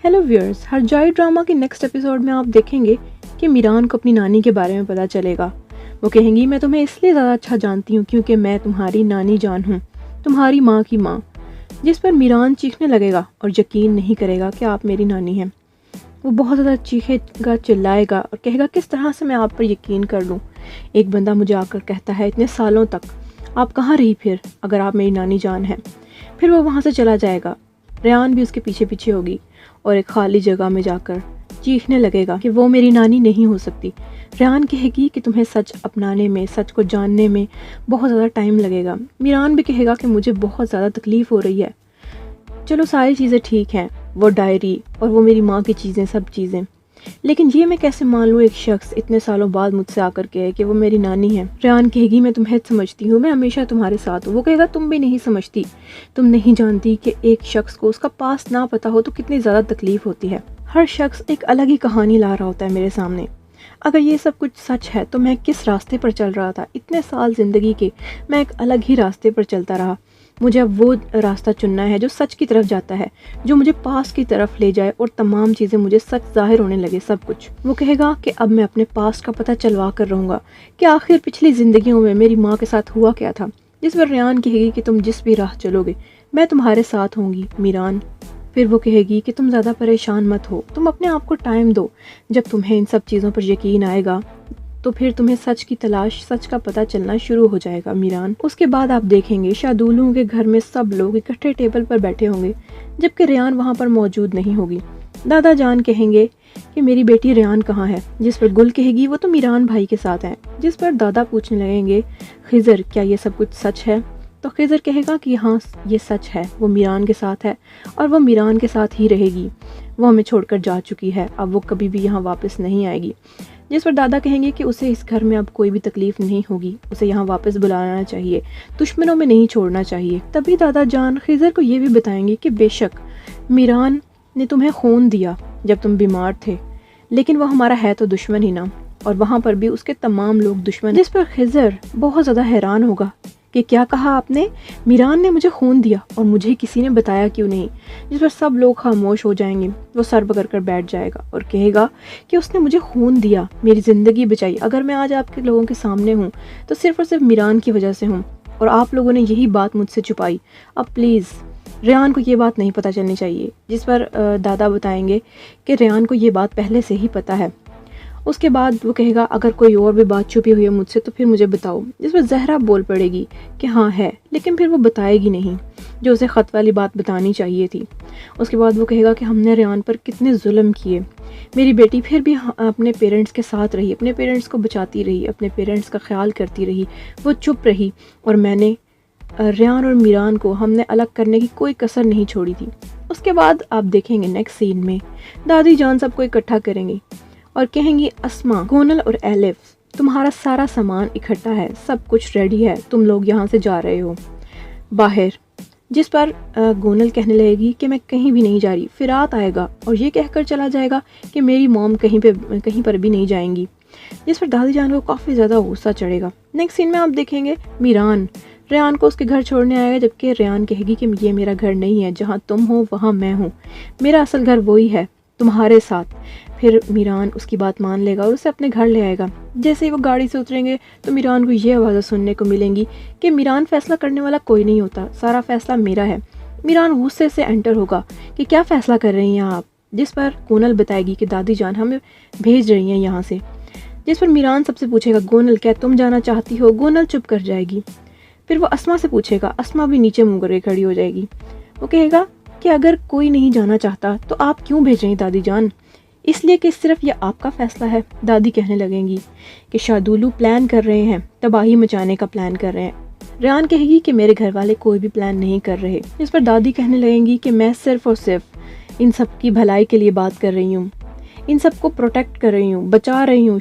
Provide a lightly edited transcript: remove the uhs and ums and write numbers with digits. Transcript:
Hello viewers, हरजाई drama के next episode में आप देखेंगे कि मीरान को अपनी नानी के बारे में पता चलेगा। वो कहेंगी, मैं तुम्हें इसलिए ज़्यादा अच्छा जानती हूँ क्योंकि मैं तुम्हारी नानी जान हूँ, तुम्हारी माँ की माँ। जिस पर मीरान चीखने लगेगा और यकीन नहीं करेगा कि आप मेरी नानी हैं। वो बहुत ज़्यादा चीखेगा, चिल्लाएगा और कहेगा, किस तरह से मैं आप पर यकीन कर लूँ। एक बंदा मुझे आकर कहता है, इतने सालों तक आप कहाँ रही फिर, अगर आप मेरी नानी जान हैं। फिर वो वहाँ से चला जाएगा। रेहान भी उसके पीछे पीछे होगी और एक खाली जगह में जाकर चीखने लगेगा कि वो मेरी नानी नहीं हो सकती। रेहान कहेगी कि तुम्हें सच अपनाने में, सच को जानने में बहुत ज़्यादा टाइम लगेगा। मीरान भी कहेगा कि मुझे बहुत ज़्यादा तकलीफ़ हो रही है। चलो सारी चीज़ें ठीक हैं, वो डायरी और वो मेरी माँ की चीज़ें, सब चीज़ें, लेकिन ये मैं कैसे मान लूँ एक शख्स इतने सालों बाद मुझसे आकर कहे कि वो मेरी नानी है। रेहान कहेगी, मैं तुम्हें समझती हूँ, मैं हमेशा तुम्हारे साथ हूँ। वो कहेगा, तुम भी नहीं समझती, तुम नहीं जानती कि एक शख्स को उसका पास ना पता हो तो कितनी ज़्यादा तकलीफ़ होती है। हर शख्स एक अलग ही कहानी ला रहा होता है मेरे सामने। अगर ये सब कुछ सच है तो मैं किस रास्ते पर चल रहा था, इतने साल ज़िंदगी के मैं एक अलग ही रास्ते पर चलता रहा। मुझे अब वो रास्ता चुनना है जो सच की तरफ जाता है, जो मुझे पास की तरफ ले जाए और तमाम चीज़ें मुझे सच ज़ाहिर होने लगे, सब कुछ। वो कहेगा कि अब मैं अपने पास का पता चलवा कर रहूँगा कि आखिर पिछली ज़िंदगियों में मेरी माँ के साथ हुआ क्या था। जिस पर रेहान कहेगी कि तुम जिस भी राह चलोगे मैं तुम्हारे साथ होंगी मीरान। फिर वो कहेगी कि तुम ज़्यादा परेशान मत हो, तुम अपने आप को टाइम दो। जब तुम्हें इन सब चीज़ों पर यकीन आएगा तो फिर तुम्हें सच की तलाश, सच का पता चलना शुरू हो जाएगा मीरान। उसके बाद आप देखेंगे शादुलू के घर में सब लोग इकट्ठे टेबल पर बैठे होंगे, जबकि रेहान वहाँ पर मौजूद नहीं होगी। दादा जान कहेंगे कि मेरी बेटी रेहान कहाँ है। जिस पर गुल कहेगी, वो तो मीरान भाई के साथ है। जिस पर दादा पूछने लगेंगे, खिज़र क्या ये सब कुछ सच है? तो खिज़र कहेगा कि हाँ ये सच है, वो मीरान के साथ है और वो मीरान के साथ ही रहेगी। वो हमें छोड़कर जा चुकी है, अब वो कभी भी यहाँ वापस नहीं आएगी। जिस पर दादा कहेंगे कि उसे इस घर में अब कोई भी तकलीफ़ नहीं होगी, उसे यहाँ वापस बुलाना चाहिए, दुश्मनों में नहीं छोड़ना चाहिए। तभी दादा जान खिज़र को ये भी बताएंगे कि बेशक मीरान ने तुम्हें खून दिया जब तुम बीमार थे, लेकिन वो हमारा है तो दुश्मन ही ना, और वहाँ पर भी उसके तमाम लोग दुश्मन। जिस पर खिज़र बहुत ज़्यादा हैरान होगा कि क्या कहा आपने, मीरान ने मुझे खून दिया और मुझे किसी ने बताया क्यों नहीं। जिस पर सब लोग खामोश हो जाएंगे। वो सर पकड़ कर बैठ जाएगा और कहेगा कि उसने मुझे खून दिया, मेरी ज़िंदगी बचाई। अगर मैं आज आपके लोगों के सामने हूँ तो सिर्फ़ और सिर्फ मीरान की वजह से हूँ, और आप लोगों ने यही बात मुझसे छुपाई। अब प्लीज़ रेहान को ये बात नहीं पता चलनी चाहिए। जिस पर दादा बताएंगे कि रेहान को ये बात पहले से ही पता है। उसके बाद वो कहेगा, अगर कोई और भी बात छुपी हुई है मुझसे तो फिर मुझे बताओ। जिस पर जहरा बोल पड़ेगी कि हाँ है, लेकिन फिर वो बताएगी नहीं जो उसे ख़त वाली बात बतानी चाहिए थी। उसके बाद वो कहेगा कि हमने रेहान पर कितने जुल्म किए, मेरी बेटी फिर भी अपने पेरेंट्स के साथ रही, अपने पेरेंट्स को बचाती रही, अपने पेरेंट्स का ख्याल करती रही, वो चुप रही, और मैंने रेहान और मीरान को हमने अलग करने की कोई कसर नहीं छोड़ी थी। उसके बाद आप देखेंगे नेक्स्ट सीन में दादी जान सबको इकट्ठा करेंगी और कहेंगी, अस्मा, गोनल और एलिफ, तुम्हारा सारा सामान इकट्ठा है, सब कुछ रेडी है, तुम लोग यहाँ से जा रहे हो बाहर। जिस पर गोनल कहने लगेगी कि मैं कहीं भी नहीं जा रही, फिरात आएगा और ये कहकर चला जाएगा कि मेरी मॉम कहीं पर भी नहीं जाएंगी। जिस पर दादी जान को काफ़ी ज़्यादा गुस्सा चढ़ेगा। नेक्स्ट सीन में आप देखेंगे मीरान रेहान को उसके घर छोड़ने आएगा, जबकि रेहान कहेगी कि ये मेरा घर नहीं है, जहाँ तुम हो वहाँ मैं हूँ, मेरा असल घर वही है तुम्हारे साथ। फिर मीरान उसकी बात मान लेगा और उसे अपने घर ले आएगा। जैसे ही वो गाड़ी से उतरेंगे तो मीरान को ये आवाज़ें सुनने को मिलेंगी कि मीरान फैसला करने वाला कोई नहीं होता, सारा फैसला मेरा है। मीरान गुस्से से एंटर होगा कि क्या फ़ैसला कर रही हैं आप। जिस पर गोनल बताएगी कि दादी जान हमें भेज रही हैं यहाँ से। जिस पर मीरान सबसे पूछेगा, गोनल क्या तुम जाना चाहती हो? गोनल चुप कर जाएगी। फिर वो अस्मा से पूछेगा, अस्मा भी नीचे मुँह करके खड़ी हो जाएगी। वो कहेगा कि अगर कोई नहीं जाना चाहता तो आप क्यों भेज रही दादी जान? इसलिए कि सिर्फ ये आपका फैसला है। दादी कहने लगेंगी कि शादुलू प्लान कर रहे हैं, तबाही मचाने का प्लान कर रहे हैं। रेहान कहेगी कि मेरे घर वाले कोई भी प्लान नहीं कर रहे। इस पर दादी कहने लगेंगी कि मैं सिर्फ और सिर्फ इन सब की भलाई के लिए बात कर रही हूँ, इन सब को प्रोटेक्ट कर रही हूँ, बचा रही हूँ।